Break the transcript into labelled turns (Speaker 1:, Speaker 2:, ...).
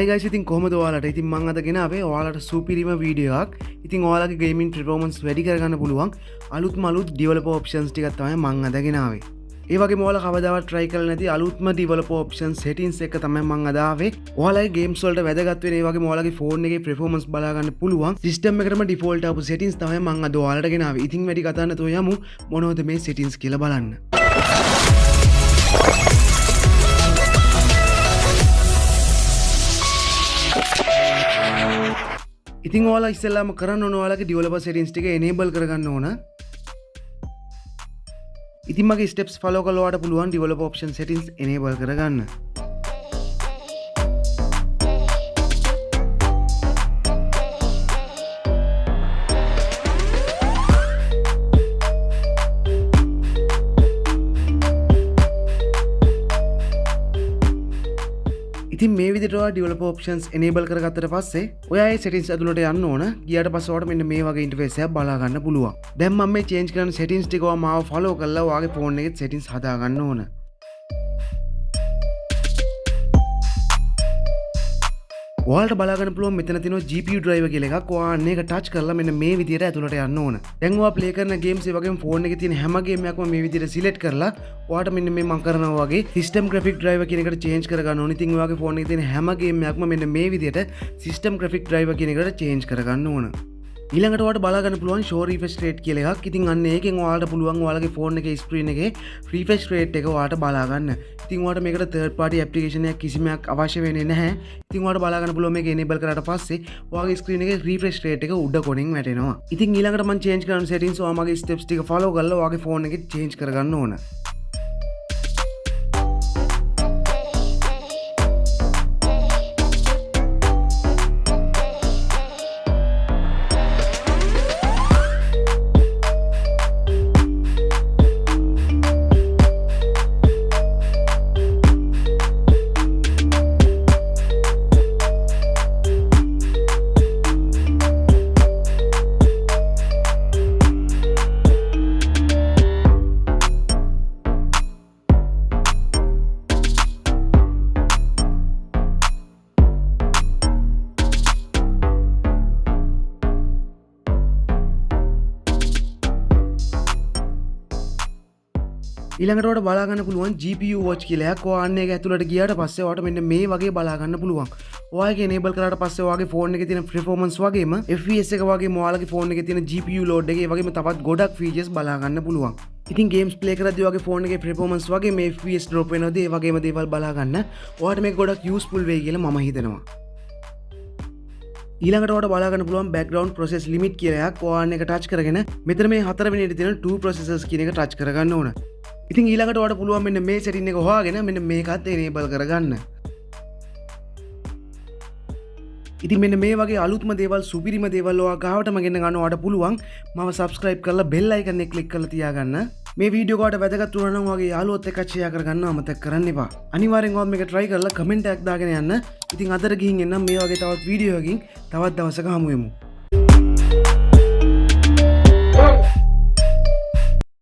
Speaker 1: Hi guys, ඉතින් කොහමද ඔයාලට? ඉතින් මම අද ගෙනාවේ ඔයාලට සුපිරිම වීඩියෝ එකක්. ඉතින් ඔයාලගේ ගේමින් performance වැඩි කරගන්න පුළුවන් අලුත්ම developer options ටිකක් තමයි මම අද ගෙනාවේ. ඒ වගේම ඔයාලා කවදාවත් try කරලා නැති අලුත්ම developer options settings එක තමයි මම අද ආවේ. ඔයාලගේ games වලට වැදගත් වෙන ඒ වගේම ඔයාලගේ phone එකේ performance බලා ගන්න පුළුවන් system එකටම default ආපු settings තමයි මම අද ඔයාලට ගෙනාවේ. ඉතින් වැඩි කතා නැතුව යමු මොනවද මේ settings කියලා බලන්න. ඉතින් ඔයාලා ඉස්සෙල්ලාම කරන්න ඕන ඔයාලගේ developer settings ටික enable කරගන්න ඕන. ඉතින් මගේ steps follow කරලා ඔයාලට පුළුවන් developer option settings enable කරගන්න. ඉතින් මේ විදිහට ඔයා developer options enable කරගත්තට පස්සේ ඔයා ඒ settings ඇතුළට යන්න ඕන. ගියාට පස්සේ ඔයාලට මෙන්න මේ වගේ interface එකක් බලා ගන්න පුළුවන්. දැන් මම මේ change කරන settings ටික ඔයා මාව follow කරලා ඔයාගේ phone එකේ settings හදා ගන්න ඕන. ඔයාලට බලා ගන්න පුළුවන් මෙතන තියෙනවා GPU driver කියලා එකක්. ඔයා අන්න ඒක touch කරලා මෙන්න මේ විදිහට ඇතුළට යන්න ඕන. දැන් ඔයා play කරන games ඒ වගේම phone එකේ තියෙන හැම game එකක්ම මේ විදිහට select කරලා ඔයාට මෙන්න මේ මම කරනවා වගේ system graphic driver කියන එකට change කරගන්න ඕනේ. ඉතින් ඔයාගේ phone එකේ තියෙන හැම game එකක්ම මෙන්න මේ විදිහට system graphic driver කියන එකට change කරගන්න ඕන. ඊළඟට ඔයාලට බලා ගන්න පුළුවන් show refresh rate කියලා එකක්. ඉතින් අන්න ඒකෙන් ඔයාලට පුළුවන් ඔයාලගේ phone එකේ screen එකේ refresh rate එක ඔයාලට බලා ගන්න. ඉතින් ඔයාලට මේකට third party application එකක් කිසිමයක් අවශ්‍ය වෙන්නේ නැහැ. ඉතින් ඔයාලට බලා ගන්න පුළුවන් මේක enable කරාට පස්සේ ඔයාගේ screen එකේ refresh rate එක උඩ කොනින් වැටෙනවා. ඉතින් ඊළඟට මම change කරන settings ඔයා මගේ steps ටික follow කරලා ඔයාගේ phone එකේ change කරගන්න ඕන. ඊළඟට ඔයාලට බලා ගන්න පුළුවන් GPU watch කියලා එකක්. ඔයා අන්න ඒක ඇතුළට ගියාට පස්සේ ඔයාලට මෙන්න මේ වගේ බලා ගන්න පුළුවන්. ඔයා ඒක enable කරාට පස්සේ ඔයාගේ phone එකේ තියෙන performance වගේම FPS එක වගේම ඔයාලගේ phone එකේ තියෙන GPU load එක ඒ වගේම තවත් ගොඩක් features බලා ගන්න පුළුවන්. ඉතින් games play කරද්දී ඔයාගේ phone එකේ performance වගේම FPS drop වෙනවද ඒ වගේම දේවල් බලා ගන්න ඔයාලට මේක ගොඩක් useful වෙයි කියලා මම හිතනවා. ඊළඟට ඔයාලට බලා ගන්න පුළුවන් background process limit කියලා එකක්. ඔයා අන්න ඒක touch කරගෙන මෙතන මේ 4 වෙනි තියෙන 2 processors කියන එක touch කරගන්න ඕන. ඉතින් ඊළඟට ඔයාලට පුළුවන් මෙන්න මේ setting එක හොයාගෙන මෙන්න මේකත් enable කරගන්න. ඉතින් මෙන්න මේ වගේ අලුත්ම දේවල් සුපිරිම දේවල් ඔයා ගාවටම ගෙන ගන්න ඔයාලට පුළුවන්. මම subscribe කරලා bell icon එක click කරලා තියාගන්න. මේ වීඩියෝ එකට වැදගත් වුණා නම් ඔයාගේ යාළුවොත් එක්ක share කරගන්න අමතක කරන්න එපා. අනිවාර්යෙන් ඔයා මේක try කරලා comment එකක් දාගෙන යන්න. ඉතින් අදට ගිහින් එන්නම් මේ වගේ තවත් වීඩියෝ එකකින් තවත් දවසක හමු වෙමු.